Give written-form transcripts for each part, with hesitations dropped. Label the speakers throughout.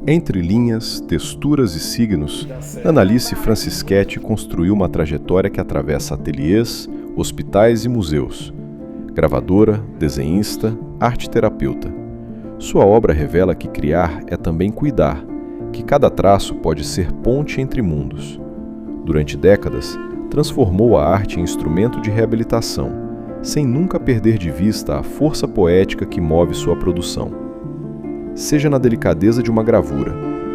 Speaker 1: Entre linhas, texturas e signos, Annalise Francischetti construiu uma trajetória que atravessa ateliês, hospitais e museus. Gravadora, desenhista, arte-terapeuta. Sua obra revela que criar é também cuidar, que cada traço pode ser ponte entre mundos. Durante décadas, transformou a arte em instrumento de reabilitação, sem nunca perder de vista a força poética que move sua produção. Seja na delicadeza de uma gravura,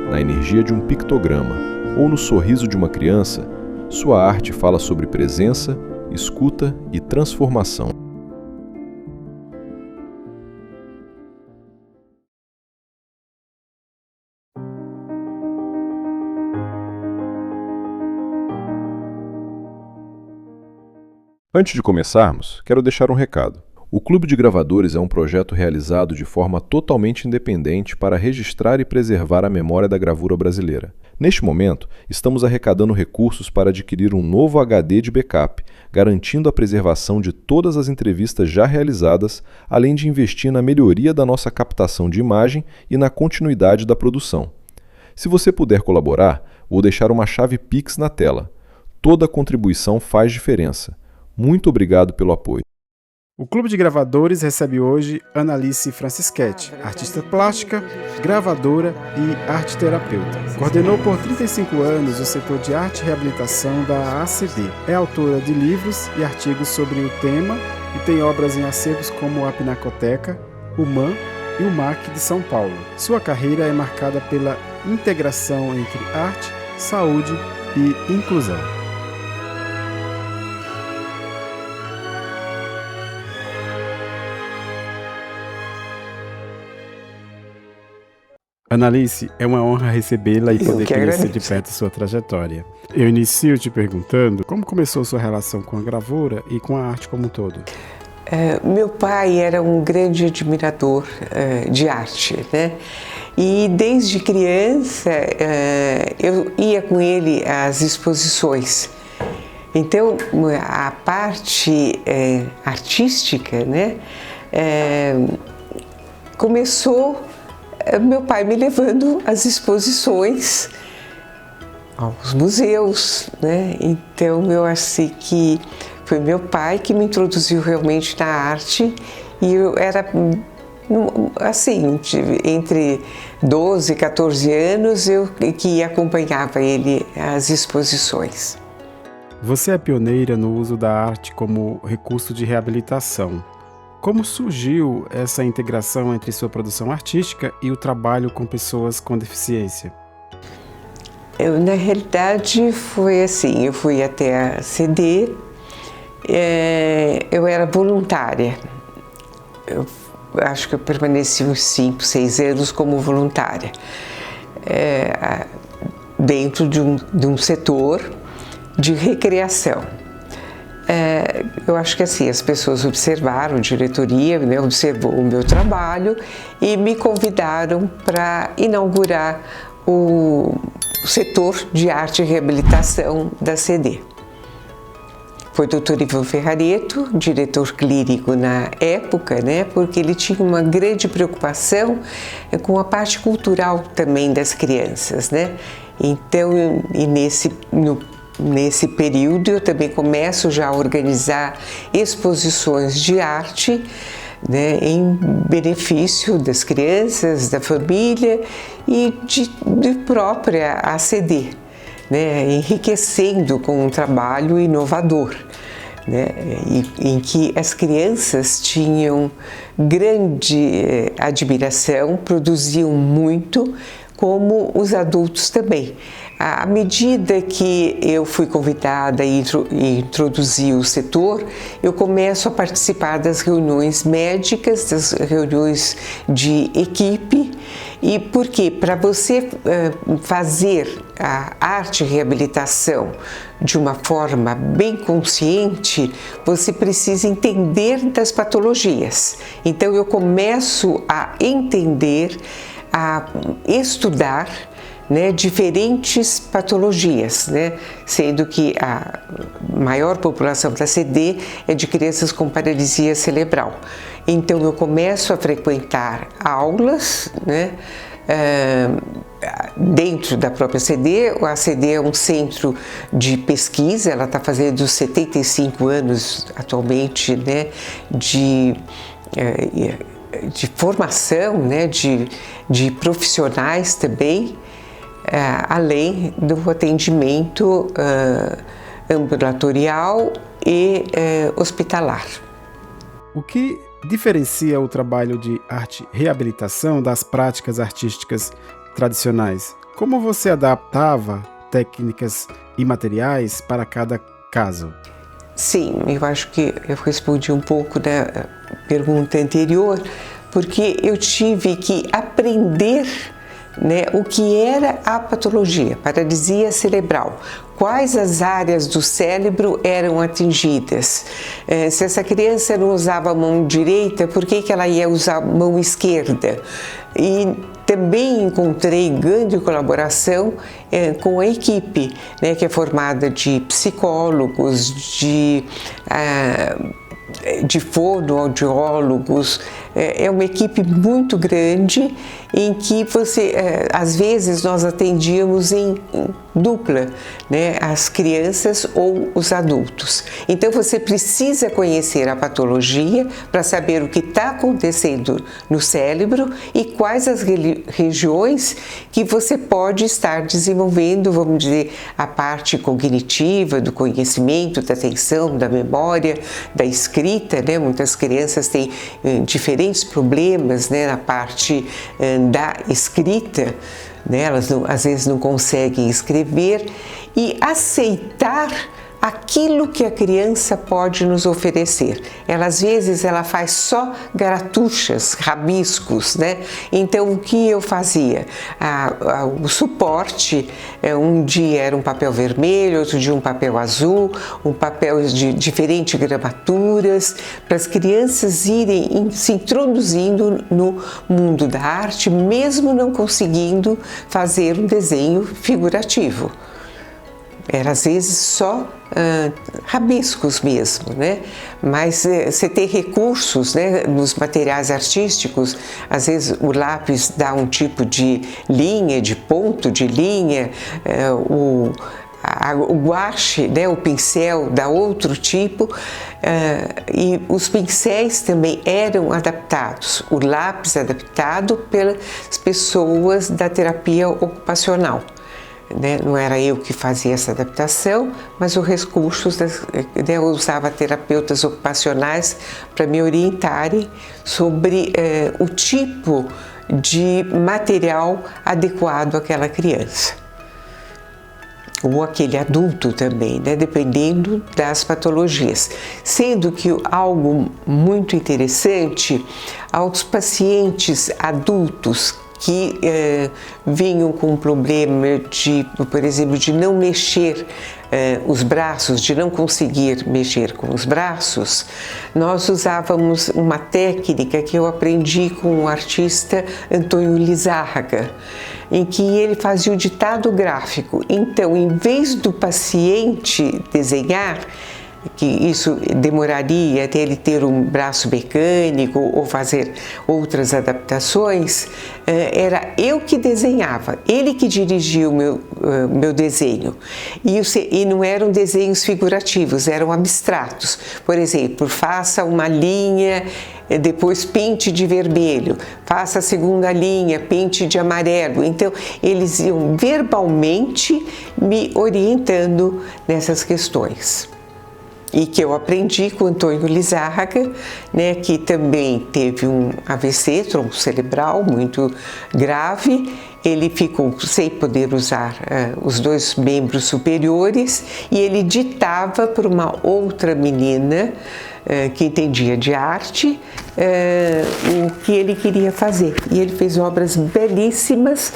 Speaker 1: na energia de um pictograma ou no sorriso de uma criança, sua arte fala sobre presença, escuta e transformação. Antes de começarmos, quero deixar um recado. O Clube de Gravadores é um projeto realizado de forma totalmente independente para registrar e preservar a memória da gravura brasileira. Neste momento, estamos arrecadando recursos para adquirir um novo HD de backup, garantindo a preservação de todas as entrevistas já realizadas, além de investir na melhoria da nossa captação de imagem e na continuidade da produção. Se você puder colaborar, vou deixar uma chave Pix na tela. Toda contribuição faz diferença. Muito obrigado pelo apoio.
Speaker 2: O Clube de Gravadores recebe hoje Annalise Francischetti, artista plástica, gravadora e arte-terapeuta. Coordenou por 35 anos o setor de arte e reabilitação da ACD. É autora de livros e artigos sobre o tema e tem obras em acervos como a Pinacoteca, o MAN e o MAC de São Paulo. Sua carreira é marcada pela integração entre arte, saúde e inclusão. Annalise, é uma honra recebê-la e poder conhecer de perto sua trajetória. Eu inicio te perguntando como começou sua relação com a gravura e com a arte como um todo.
Speaker 3: Meu pai era um grande admirador de arte, né? E desde criança eu ia com ele às exposições. Então a parte artística, né, começou meu pai me levando às exposições, aos museus, né? Então eu achei que foi meu pai que me introduziu realmente na arte e eu era assim, entre 12 e 14 anos eu que acompanhava ele às exposições.
Speaker 2: Você é pioneira no uso da arte como recurso de reabilitação. Como surgiu essa integração entre sua produção artística e o trabalho com pessoas com deficiência?
Speaker 3: Na realidade foi assim, eu fui até a CD, eu era voluntária. Eu acho que eu permaneci uns 5, 6 anos como voluntária, dentro de um setor de recreação. Eu acho que assim, as pessoas observaram, a diretoria, né, observou o meu trabalho e me convidaram para inaugurar o setor de arte e reabilitação da CD. Foi o Dr. Ivan Ferrareto, diretor clínico na época, né, porque ele tinha uma grande preocupação com a parte cultural também das crianças, né? Então, nesse período eu também começo já a organizar exposições de arte, né, em benefício das crianças, da família e de própria ACD, né, enriquecendo com um trabalho inovador, né, em que as crianças tinham grande admiração, produziam muito, como os adultos também. À medida que eu fui convidada e introduzi o setor, eu começo a participar das reuniões médicas, das reuniões de equipe. E por quê? Para você fazer a arte e reabilitação de uma forma bem consciente, você precisa entender das patologias. Então eu começo a entender, a estudar, né, diferentes patologias, né, sendo que a maior população da CD é de crianças com paralisia cerebral. Então eu começo a frequentar aulas, né, dentro da própria CD. A CD é um centro de pesquisa, ela está fazendo 75 anos atualmente, né, de formação, né, de profissionais também, além do atendimento ambulatorial e hospitalar.
Speaker 2: O que diferencia o trabalho de arte-reabilitação das práticas artísticas tradicionais? Como você adaptava técnicas e materiais para cada caso?
Speaker 3: Sim, eu acho que eu respondi um pouco da pergunta anterior, porque eu tive que aprender, né, o que era a patologia, paralisia cerebral. Quais as áreas do cérebro eram atingidas? Se essa criança não usava a mão direita, por que ela ia usar a mão esquerda? E também encontrei grande colaboração com a equipe, né, que é formada de psicólogos, de fonoaudiólogos. É uma equipe muito grande em que às vezes nós atendíamos em dupla, né, as crianças ou os adultos. Então você precisa conhecer a patologia para saber o que está acontecendo no cérebro e quais as regiões que você pode estar desenvolvendo, vamos dizer, a parte cognitiva, do conhecimento, da atenção, da memória, da escrita, né? Muitas crianças têm diferentes problemas, né, na parte da escrita, né? Elas às vezes não conseguem escrever, e aceitar aquilo que a criança pode nos oferecer. Às vezes ela faz só garatuchas, rabiscos, né? Então o que eu fazia? O suporte, um dia era um papel vermelho, outro dia um papel azul, um papel de diferentes gramaturas, para as crianças irem se introduzindo no mundo da arte, mesmo não conseguindo fazer um desenho figurativo. Era às vezes só rabiscos mesmo, né? Mas você ter recursos, né, nos materiais artísticos, às vezes o lápis dá um tipo de linha, de ponto de linha, o guache, né, o pincel dá outro tipo, e os pincéis também eram adaptados, o lápis adaptado pelas pessoas da terapia ocupacional. Né? Não era eu que fazia essa adaptação, mas os recursos, eu usava terapeutas ocupacionais para me orientarem sobre o tipo de material adequado àquela criança. Ou aquele adulto também, né? Dependendo das patologias. Sendo que algo muito interessante, aos pacientes adultos que vinham com um problema por exemplo, de não mexer os braços, de não conseguir mexer com os braços, nós usávamos uma técnica que eu aprendi com o artista Antônio Lizárraga, em que ele fazia o ditado gráfico. Então, em vez do paciente desenhar, que isso demoraria até ele ter um braço mecânico ou fazer outras adaptações, era eu que desenhava, ele que dirigia o meu desenho. E não eram desenhos figurativos, eram abstratos. Por exemplo, faça uma linha, depois pinte de vermelho, faça a segunda linha, pinte de amarelo. Então, eles iam verbalmente me orientando nessas questões. E que eu aprendi com o Antônio Lizárraga, né, que também teve um AVC tronco-cerebral muito grave. Ele ficou sem poder usar os dois membros superiores e ele ditava para uma outra menina que entendia de arte o que ele queria fazer. E ele fez obras belíssimas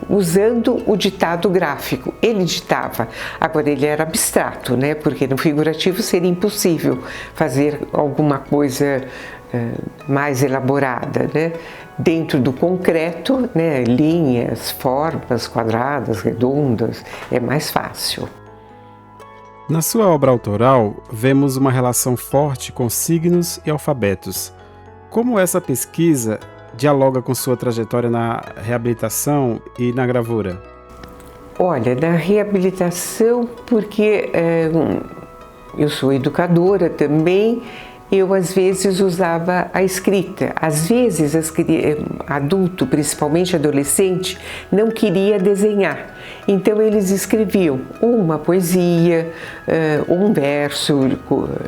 Speaker 3: usando o ditado gráfico. Ele ditava, agora ele era abstrato, né? Porque no figurativo seria impossível fazer alguma coisa mais elaborada, né? Dentro do concreto, né? Linhas, formas quadradas, redondas, é mais fácil.
Speaker 2: Na sua obra autoral, vemos uma relação forte com signos e alfabetos. Como essa pesquisa dialoga com sua trajetória na reabilitação e na gravura?
Speaker 3: Olha, na reabilitação, porque eu sou educadora também, eu às vezes usava a escrita. Às vezes, adulto, principalmente adolescente, não queria desenhar. Então eles escreviam uma poesia, um verso,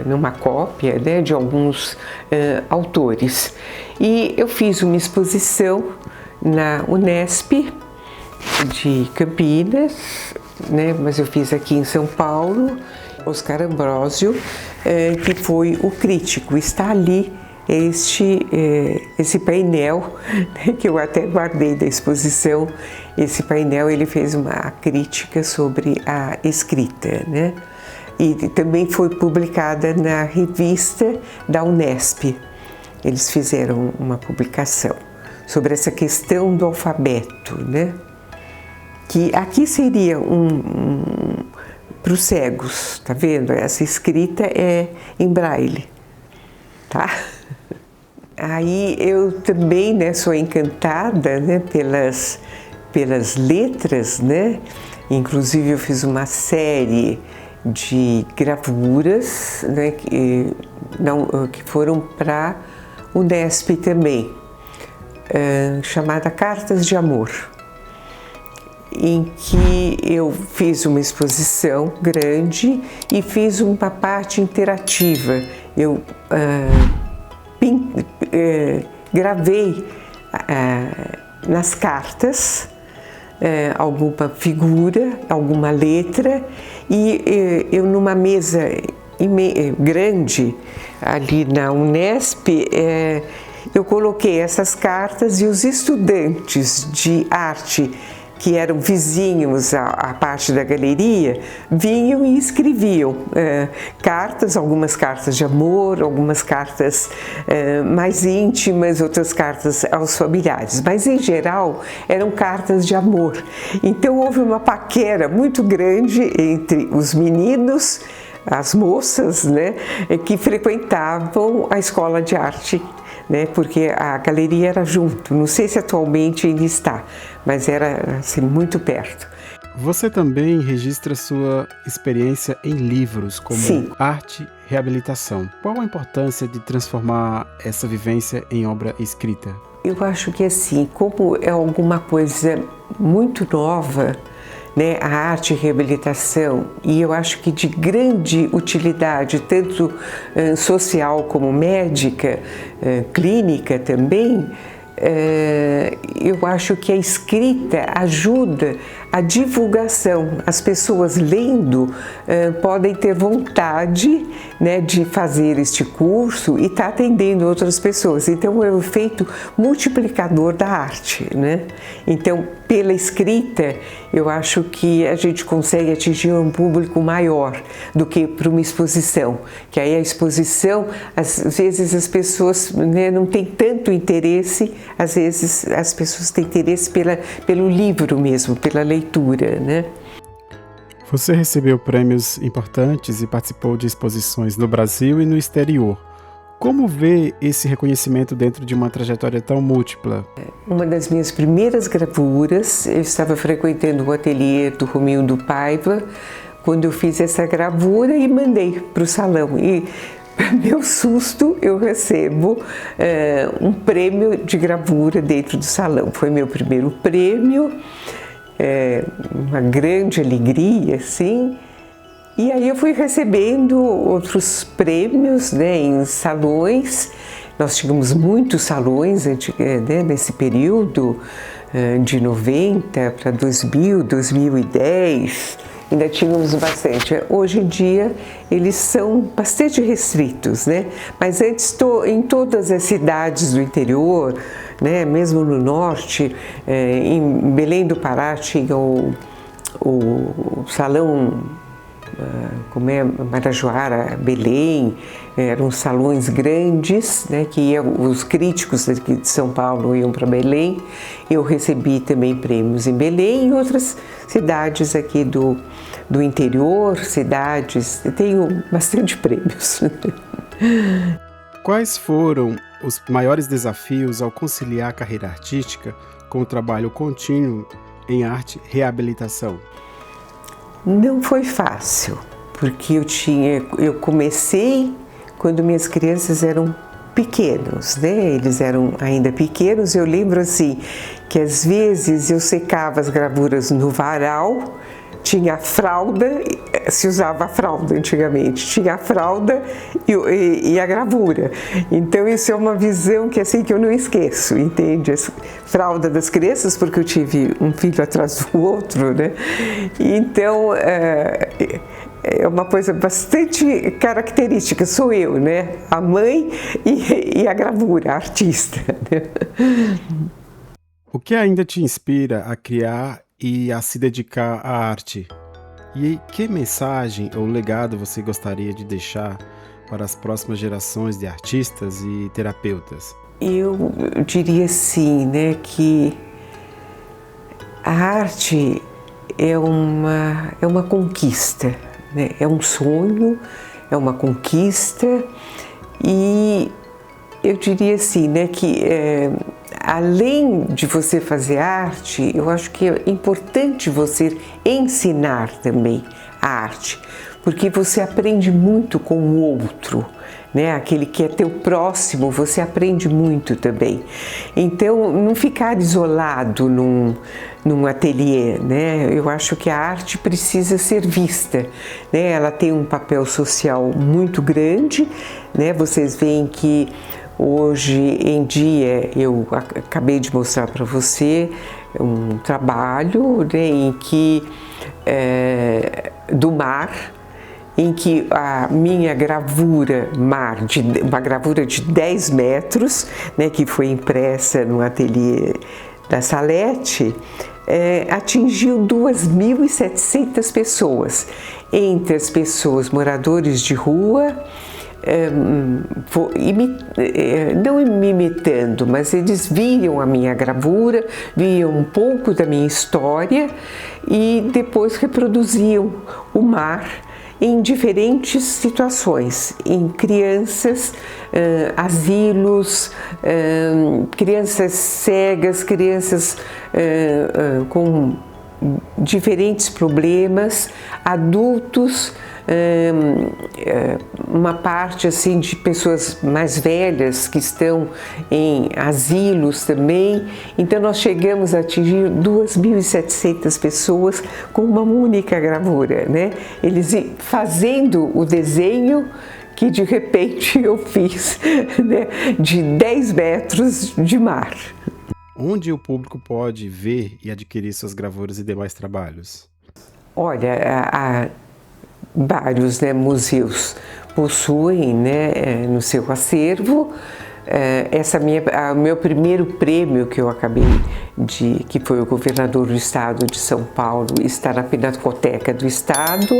Speaker 3: numa cópia, né, de alguns autores. E eu fiz uma exposição na Unesp de Campinas, né, mas eu fiz aqui em São Paulo. Oscar Ambrósio, que foi o crítico, está ali esse painel, né, que eu até guardei da exposição. Esse painel ele fez uma crítica sobre a escrita, né? E também foi publicada na revista da Unesp. Eles fizeram uma publicação sobre essa questão do alfabeto, né? Que aqui seria para os cegos, tá vendo? Essa escrita é em braille, tá? Aí eu também, né, sou encantada, né, pelas letras, né? Inclusive eu fiz uma série de gravuras, né, que foram para o Unesp também, chamada Cartas de Amor, em que eu fiz uma exposição grande e fiz uma parte interativa. Eu gravei nas cartas alguma figura, alguma letra, e eu numa mesa grande ali na Unesp, eu coloquei essas cartas e os estudantes de arte que eram vizinhos à parte da galeria, vinham e escreviam cartas, algumas cartas de amor, algumas cartas mais íntimas, outras cartas aos familiares, mas em geral eram cartas de amor. Então houve uma paquera muito grande entre os meninos, as moças, né, que frequentavam a escola de arte, né, porque a galeria era junto. Não sei se atualmente ainda está, mas era assim, muito perto.
Speaker 2: Você também registra sua experiência em livros, como
Speaker 3: Sim.
Speaker 2: Arte e Reabilitação. Qual a importância de transformar essa vivência em obra escrita?
Speaker 3: Eu acho que assim, como é alguma coisa muito nova, né, a arte e reabilitação, e eu acho que de grande utilidade, tanto social como médica, clínica também, eu acho que a escrita ajuda a divulgação. As pessoas lendo podem ter vontade, né, de fazer este curso e estar atendendo outras pessoas. Então é o efeito multiplicador da arte, né? Então, pela escrita, eu acho que a gente consegue atingir um público maior do que para uma exposição. Que aí a exposição, às vezes as pessoas, né, não têm tanto interesse, às vezes as pessoas têm interesse pelo livro mesmo, pela leitura, né?
Speaker 2: Você recebeu prêmios importantes e participou de exposições no Brasil e no exterior. Como vê esse reconhecimento dentro de uma trajetória tão múltipla?
Speaker 3: Uma das minhas primeiras gravuras, eu estava frequentando o ateliê do Romildo Paiva, quando eu fiz essa gravura e mandei para o salão. E, para meu susto, eu recebo um prêmio de gravura dentro do salão. Foi meu primeiro prêmio, uma grande alegria, assim. E aí eu fui recebendo outros prêmios, né, em salões. Nós tínhamos muitos salões, né, nesse período de 90 para 2000, 2010. Ainda tínhamos bastante. Hoje em dia eles são bastante restritos, né? Mas antes em todas as cidades do interior, né, mesmo no norte, em Belém do Pará tinha o salão, como é, Marajoara, Belém, eram salões grandes, né, que os críticos daqui de São Paulo iam para Belém. Eu recebi também prêmios em Belém e outras cidades aqui do interior, cidades, tenho bastante prêmios.
Speaker 2: Quais foram os maiores desafios ao conciliar a carreira artística com o trabalho contínuo em arte reabilitação?
Speaker 3: Não foi fácil, porque eu comecei quando minhas crianças eram pequenos, né? Eles eram ainda pequenos. Eu lembro assim que às vezes eu secava as gravuras no varal, tinha a fralda, se usava a fralda antigamente, tinha a fralda e a gravura. Então isso é uma visão que assim que eu não esqueço, entende? A fralda das crianças, porque eu tive um filho atrás do outro, né? Então é uma coisa bastante característica, sou eu, né? A mãe e a gravura, a artista, né?
Speaker 2: O que ainda te inspira a criar e a se dedicar à arte? E que mensagem ou legado você gostaria de deixar para as próximas gerações de artistas e terapeutas?
Speaker 3: Eu diria assim, né, que a arte é uma conquista, né? É um sonho, é uma conquista, e eu diria assim, né, que além de você fazer arte, eu acho que é importante você ensinar também a arte, porque você aprende muito com o outro, né? Aquele que é teu próximo, você aprende muito também. Então, não ficar isolado num ateliê, né? Eu acho que a arte precisa ser vista, né? Ela tem um papel social muito grande, né? Vocês veem que hoje em dia, eu acabei de mostrar para você um trabalho, né, em que, do mar, em que a minha gravura mar, uma gravura de 10 metros, né, que foi impressa no ateliê da Salete, atingiu 2.700 pessoas, entre as pessoas moradores de rua, não me imitando, mas eles viam a minha gravura, viam um pouco da minha história e depois reproduziam o mar em diferentes situações, em crianças, asilos, crianças cegas, crianças com diferentes problemas, adultos, uma parte assim de pessoas mais velhas que estão em asilos também. Então nós chegamos a atingir 2.700 pessoas com uma única gravura, né? Eles fazendo o desenho que de repente eu fiz, né? De 10 metros de mar.
Speaker 2: Onde o público pode ver e adquirir suas gravuras e demais trabalhos?
Speaker 3: Olha, vários, né, museus possuem, né, no seu acervo. O meu primeiro prêmio que eu acabei que foi o governador do estado de São Paulo, está na Pinacoteca do Estado,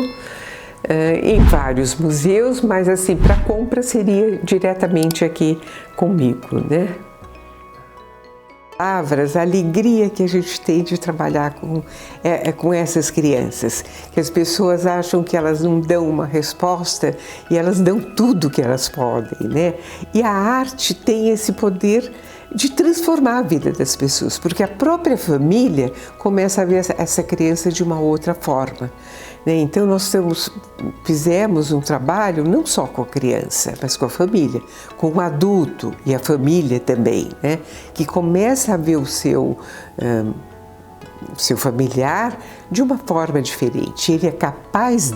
Speaker 3: em vários museus, mas assim, para compra seria diretamente aqui comigo, né? Palavras, a alegria que a gente tem de trabalhar com essas crianças, que as pessoas acham que elas não dão uma resposta e elas dão tudo que elas podem, né? E a arte tem esse poder de transformar a vida das pessoas, porque a própria família começa a ver essa criança de uma outra forma, né? Então nós fizemos um trabalho não só com a criança, mas com a família, com o adulto e a família também, né? Que começa a ver o seu familiar de uma forma diferente. Ele é capaz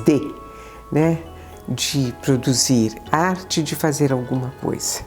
Speaker 3: de produzir arte, de fazer alguma coisa.